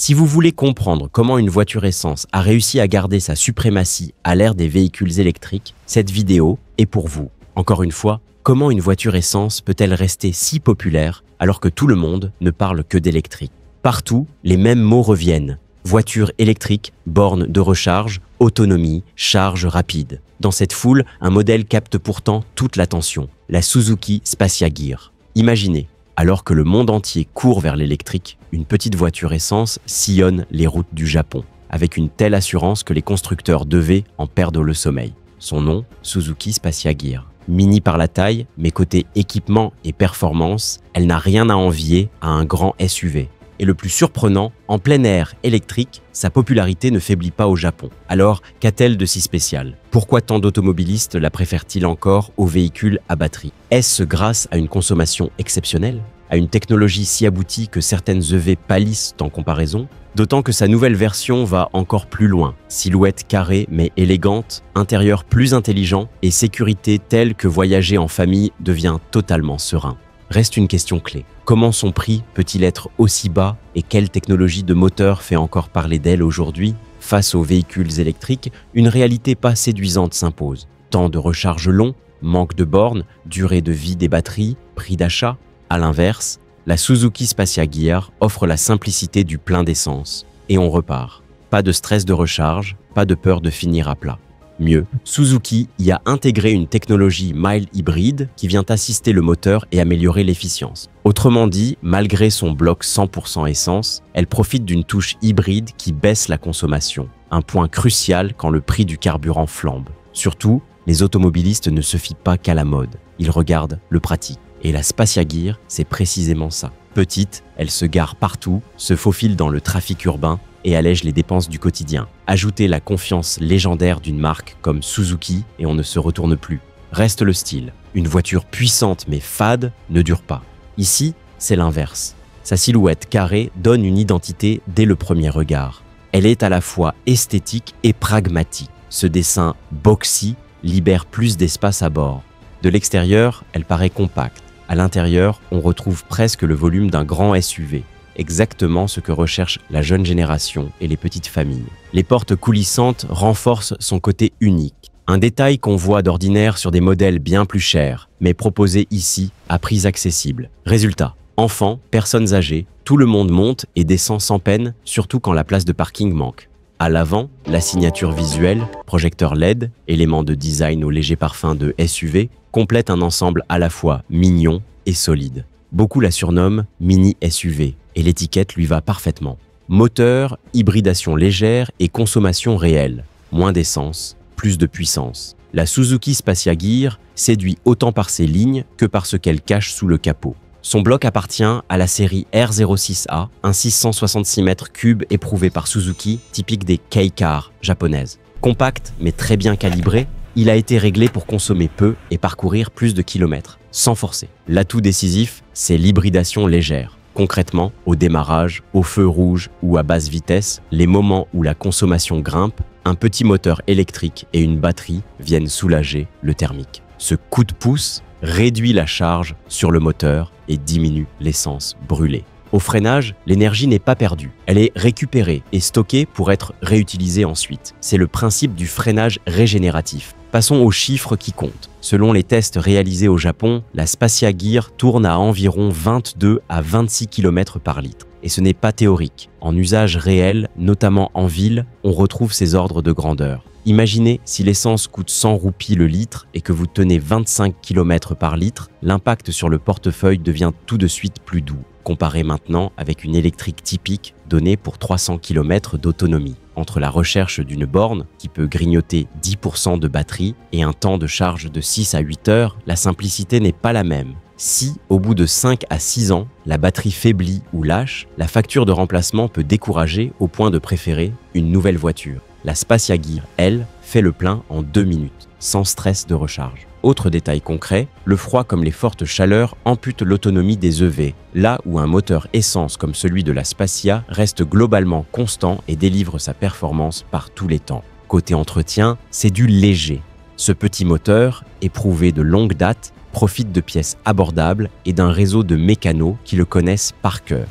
Si vous voulez comprendre comment une voiture essence a réussi à garder sa suprématie à l'ère des véhicules électriques, cette vidéo est pour vous. Encore une fois, comment une voiture essence peut-elle rester si populaire alors que tout le monde ne parle que d'électrique? Partout, les mêmes mots reviennent. Voiture électrique, borne de recharge, autonomie, charge rapide. Dans cette foule, un modèle capte pourtant toute l'attention, la Suzuki Spacia Gear. Imaginez, alors que le monde entier court vers l'électrique, une petite voiture essence sillonne les routes du Japon, avec une telle assurance que les constructeurs devaient en perdre le sommeil. Son nom, Suzuki Spacia Gear. Mini par la taille, mais côté équipement et performance, elle n'a rien à envier à un grand SUV. Et le plus surprenant, en plein air électrique, sa popularité ne faiblit pas au Japon. Alors, qu'a-t-elle de si spécial? Pourquoi tant d'automobilistes la préfèrent-ils encore aux véhicules à batterie? Est-ce grâce à une consommation exceptionnelle? À une technologie si aboutie que certaines EV pâlissent en comparaison? D'autant que sa nouvelle version va encore plus loin. Silhouette carrée mais élégante, intérieur plus intelligent et sécurité telle que voyager en famille devient totalement serein. Reste une question clé. Comment son prix peut-il être aussi bas et quelle technologie de moteur fait encore parler d'elle aujourd'hui? Face aux véhicules électriques, une réalité pas séduisante s'impose. Temps de recharge long, manque de bornes, durée de vie des batteries, prix d'achat. À l'inverse, la Suzuki Spacia Gear offre la simplicité du plein d'essence. Et on repart. Pas de stress de recharge, pas de peur de finir à plat. Mieux, Suzuki y a intégré une technologie mild hybride qui vient assister le moteur et améliorer l'efficience. Autrement dit, malgré son bloc 100% essence, elle profite d'une touche hybride qui baisse la consommation. Un point crucial quand le prix du carburant flambe. Surtout, les automobilistes ne se fient pas qu'à la mode. Ils regardent le pratique. Et la Spacia Gear, c'est précisément ça. Petite, elle se gare partout, se faufile dans le trafic urbain et allège les dépenses du quotidien. Ajoutez la confiance légendaire d'une marque comme Suzuki et on ne se retourne plus. Reste le style. Une voiture puissante mais fade ne dure pas. Ici, c'est l'inverse. Sa silhouette carrée donne une identité dès le premier regard. Elle est à la fois esthétique et pragmatique. Ce dessin boxy libère plus d'espace à bord. De l'extérieur, elle paraît compacte. À l'intérieur, on retrouve presque le volume d'un grand SUV. Exactement ce que recherche la jeune génération et les petites familles. Les portes coulissantes renforcent son côté unique. Un détail qu'on voit d'ordinaire sur des modèles bien plus chers, mais proposés ici à prix accessibles. Résultat, enfants, personnes âgées, tout le monde monte et descend sans peine, surtout quand la place de parking manque. À l'avant, la signature visuelle, projecteur LED, élément de design au léger parfum de SUV, complète un ensemble à la fois mignon et solide. Beaucoup la surnomment Mini SUV et l'étiquette lui va parfaitement. Moteur, hybridation légère et consommation réelle. Moins d'essence, plus de puissance. La Suzuki Spacia Gear séduit autant par ses lignes que par ce qu'elle cache sous le capot. Son bloc appartient à la série R06A, un 666 m3 éprouvé par Suzuki, typique des Kei-cars japonaises. Compact mais très bien calibré, il a été réglé pour consommer peu et parcourir plus de kilomètres, sans forcer. L'atout décisif, c'est l'hybridation légère. Concrètement, au démarrage, au feu rouge ou à basse vitesse, les moments où la consommation grimpe, un petit moteur électrique et une batterie viennent soulager le thermique. Ce coup de pouce réduit la charge sur le moteur et diminue l'essence brûlée. Au freinage, l'énergie n'est pas perdue. Elle est récupérée et stockée pour être réutilisée ensuite. C'est le principe du freinage régénératif. Passons aux chiffres qui comptent. Selon les tests réalisés au Japon, la Spacia Gear tourne à environ 22 à 26 km par litre. Et ce n'est pas théorique. En usage réel, notamment en ville, on retrouve ces ordres de grandeur. Imaginez si l'essence coûte 100 roupies le litre et que vous tenez 25 km par litre, l'impact sur le portefeuille devient tout de suite plus doux. Comparez maintenant avec une électrique typique donnée pour 300 km d'autonomie. Entre la recherche d'une borne qui peut grignoter 10% de batterie et un temps de charge de 6 à 8 heures, la simplicité n'est pas la même. Si, au bout de 5 à 6 ans, la batterie faiblit ou lâche, la facture de remplacement peut décourager au point de préférer une nouvelle voiture. La Spacia Gear, elle, fait le plein en 2 minutes, sans stress de recharge. Autre détail concret, le froid comme les fortes chaleurs amputent l'autonomie des EV, là où un moteur essence comme celui de la Spacia reste globalement constant et délivre sa performance par tous les temps. Côté entretien, c'est du léger. Ce petit moteur, éprouvé de longue date, profite de pièces abordables et d'un réseau de mécanos qui le connaissent par cœur.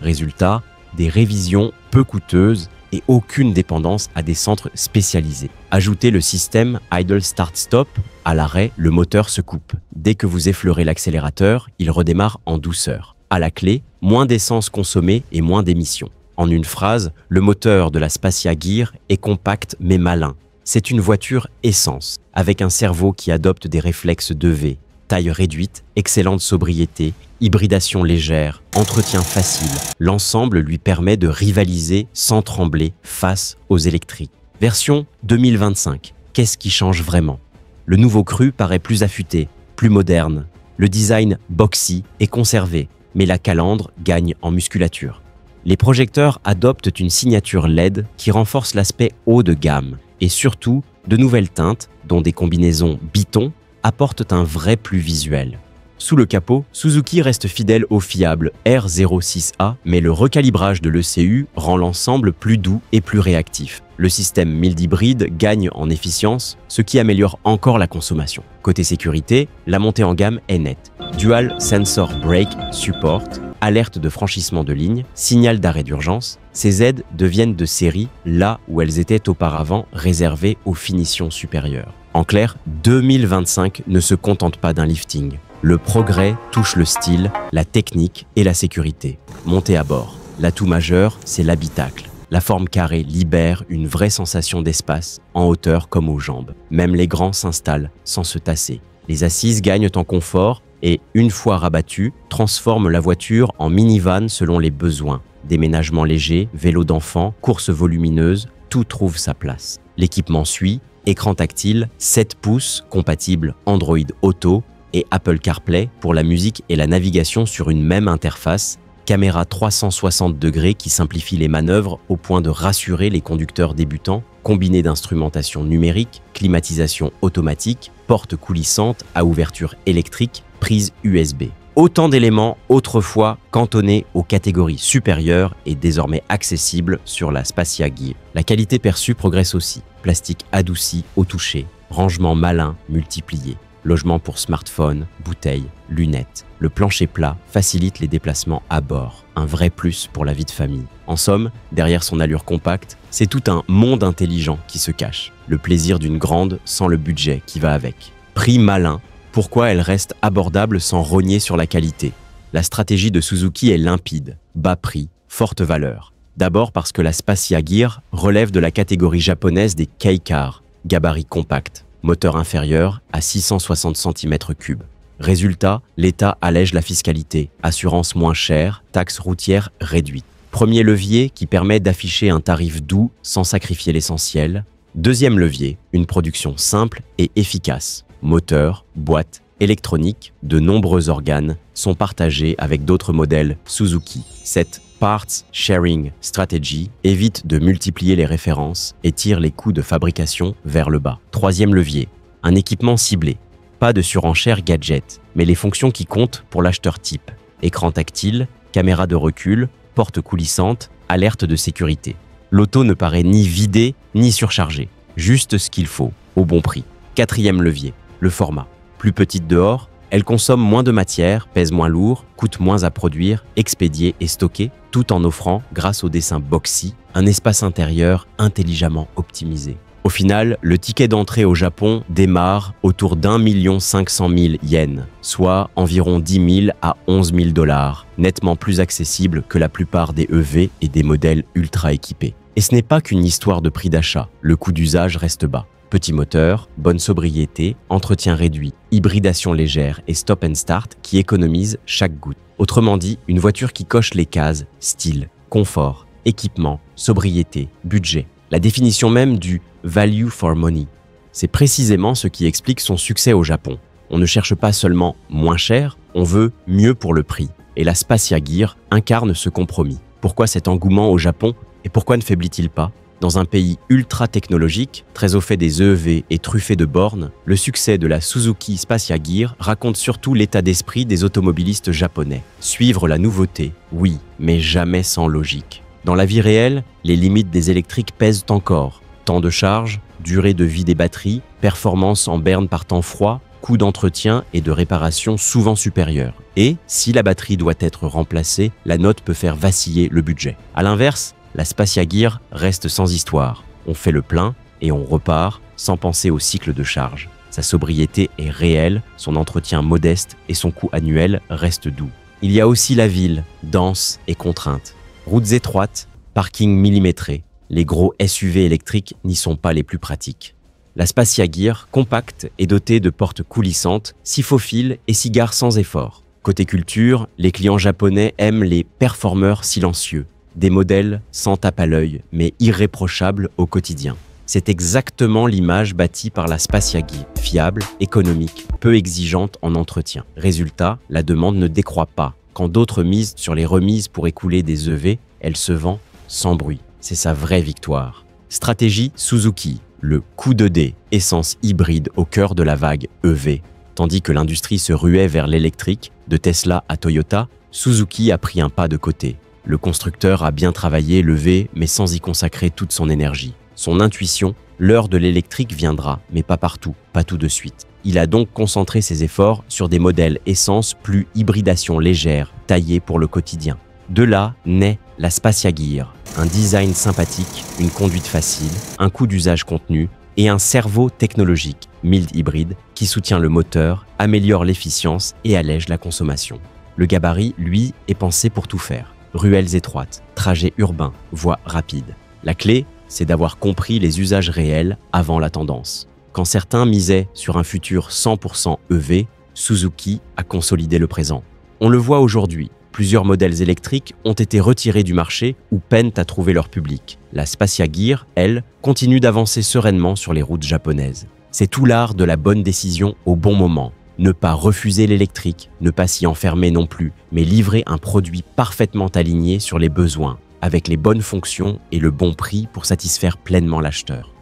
Résultat, des révisions peu coûteuses et aucune dépendance à des centres spécialisés. Ajoutez le système Idle Start Stop. À l'arrêt, le moteur se coupe. Dès que vous effleurez l'accélérateur, il redémarre en douceur. À la clé, moins d'essence consommée et moins d'émissions. En une phrase, le moteur de la Spacia Gear est compact mais malin. C'est une voiture essence, avec un cerveau qui adopte des réflexes de V. Taille réduite, excellente sobriété, hybridation légère, entretien facile. L'ensemble lui permet de rivaliser sans trembler face aux électriques. Version 2025. Qu'est-ce qui change vraiment? Le nouveau cru paraît plus affûté, plus moderne. Le design boxy est conservé, mais la calandre gagne en musculature. Les projecteurs adoptent une signature LED qui renforce l'aspect haut de gamme. Et surtout, de nouvelles teintes, dont des combinaisons Biton, apportent un vrai plus visuel. Sous le capot, Suzuki reste fidèle au fiable R06A, mais le recalibrage de l'ECU rend l'ensemble plus doux et plus réactif. Le système mild hybride gagne en efficience, ce qui améliore encore la consommation. Côté sécurité, la montée en gamme est nette. Dual Sensor Brake Support, alerte de franchissement de ligne, signal d'arrêt d'urgence, ces aides deviennent de série là où elles étaient auparavant réservées aux finitions supérieures. En clair, 2025 ne se contente pas d'un lifting. Le progrès touche le style, la technique et la sécurité. Montez à bord. L'atout majeur, c'est l'habitacle. La forme carrée libère une vraie sensation d'espace, en hauteur comme aux jambes. Même les grands s'installent sans se tasser. Les assises gagnent en confort et, une fois rabattues, transforment la voiture en minivan selon les besoins. Déménagement léger, vélo d'enfant, course volumineuse, tout trouve sa place. L'équipement suit, écran tactile, 7 pouces, compatible Android Auto et Apple CarPlay pour la musique et la navigation sur une même interface, caméra 360 degrés qui simplifie les manœuvres au point de rassurer les conducteurs débutants, combiné d'instrumentation numérique, climatisation automatique, porte coulissante à ouverture électrique, prise USB. Autant d'éléments autrefois cantonnés aux catégories supérieures et désormais accessibles sur la Spacia Gear. La qualité perçue progresse aussi. Plastique adouci au toucher, rangement malin multiplié, logement pour smartphone, bouteilles, lunettes. Le plancher plat facilite les déplacements à bord, un vrai plus pour la vie de famille. En somme, derrière son allure compacte, c'est tout un monde intelligent qui se cache. Le plaisir d'une grande sans le budget qui va avec. Prix malin. Pourquoi elle reste abordable sans rogner sur la qualité? La stratégie de Suzuki est limpide, bas prix, forte valeur. D'abord parce que la Spacia Gear relève de la catégorie japonaise des Kei-Car, gabarit compact, moteur inférieur à 660 cm3. Résultat, l'État allège la fiscalité, assurance moins chère, taxes routières réduites. Premier levier qui permet d'afficher un tarif doux sans sacrifier l'essentiel. Deuxième levier, une production simple et efficace. Moteur, boîte, électronique, de nombreux organes sont partagés avec d'autres modèles Suzuki. Cette Parts Sharing Strategy évite de multiplier les références et tire les coûts de fabrication vers le bas. Troisième levier, un équipement ciblé. Pas de surenchère gadget, mais les fonctions qui comptent pour l'acheteur type. Écran tactile, caméra de recul, porte coulissante, alerte de sécurité. L'auto ne paraît ni vidée ni surchargée, juste ce qu'il faut, au bon prix. Quatrième levier, le format. Plus petite dehors, elle consomme moins de matière, pèse moins lourd, coûte moins à produire, expédier et stocker, tout en offrant, grâce au dessin boxy, un espace intérieur intelligemment optimisé. Au final, le ticket d'entrée au Japon démarre autour d'1 500 000 yens, soit environ 10 000 à 11 000 $, nettement plus accessible que la plupart des EV et des modèles ultra équipés. Et ce n'est pas qu'une histoire de prix d'achat, le coût d'usage reste bas. Petit moteur, bonne sobriété, entretien réduit, hybridation légère et stop and start qui économise chaque goutte. Autrement dit, une voiture qui coche les cases, style, confort, équipement, sobriété, budget. La définition même du « value for money ». C'est précisément ce qui explique son succès au Japon. On ne cherche pas seulement moins cher, on veut mieux pour le prix. Et la Spacia Gear incarne ce compromis. Pourquoi cet engouement au Japon et pourquoi ne faiblit-il pas? Dans un pays ultra technologique, très au fait des EV et truffé de bornes, le succès de la Suzuki Spacia Gear raconte surtout l'état d'esprit des automobilistes japonais. Suivre la nouveauté, oui, mais jamais sans logique. Dans la vie réelle, les limites des électriques pèsent encore. Temps de charge, durée de vie des batteries, performance en berne par temps froid, coût d'entretien et de réparation souvent supérieur. Et si la batterie doit être remplacée, la note peut faire vaciller le budget. A l'inverse, la Spacia Gear reste sans histoire. On fait le plein et on repart sans penser au cycle de charge. Sa sobriété est réelle, son entretien modeste et son coût annuel reste doux. Il y a aussi la ville, dense et contrainte. Routes étroites, parking millimétré. Les gros SUV électriques n'y sont pas les plus pratiques. La Spacia Gear, compacte et dotée de portes coulissantes, s'y faufile et s'y gare sans effort. Côté culture, les clients japonais aiment les performeurs silencieux, des modèles sans tape à l'œil, mais irréprochables au quotidien. C'est exactement l'image bâtie par la Spacia Gear, fiable, économique, peu exigeante en entretien. Résultat, la demande ne décroît pas. Quand d'autres misent sur les remises pour écouler des EV, elle se vend sans bruit. C'est sa vraie victoire. Stratégie Suzuki, le coup de dé, essence hybride au cœur de la vague EV. Tandis que l'industrie se ruait vers l'électrique, de Tesla à Toyota, Suzuki a pris un pas de côté. Le constructeur a bien travaillé le V, mais sans y consacrer toute son énergie. Son intuition, l'heure de l'électrique viendra, mais pas partout, pas tout de suite. Il a donc concentré ses efforts sur des modèles essence plus hybridation légère, taillés pour le quotidien. De là naît la Spacia Gear, un design sympathique, une conduite facile, un coût d'usage contenu et un cerveau technologique, mild hybride, qui soutient le moteur, améliore l'efficience et allège la consommation. Le gabarit, lui, est pensé pour tout faire. Ruelles étroites, trajets urbains, voies rapides. La clé, c'est d'avoir compris les usages réels avant la tendance. Quand certains misaient sur un futur 100% EV, Suzuki a consolidé le présent. On le voit aujourd'hui, plusieurs modèles électriques ont été retirés du marché ou peinent à trouver leur public. La Spacia Gear, elle, continue d'avancer sereinement sur les routes japonaises. C'est tout l'art de la bonne décision au bon moment. Ne pas refuser l'électrique, ne pas s'y enfermer non plus, mais livrer un produit parfaitement aligné sur les besoins, avec les bonnes fonctions et le bon prix pour satisfaire pleinement l'acheteur.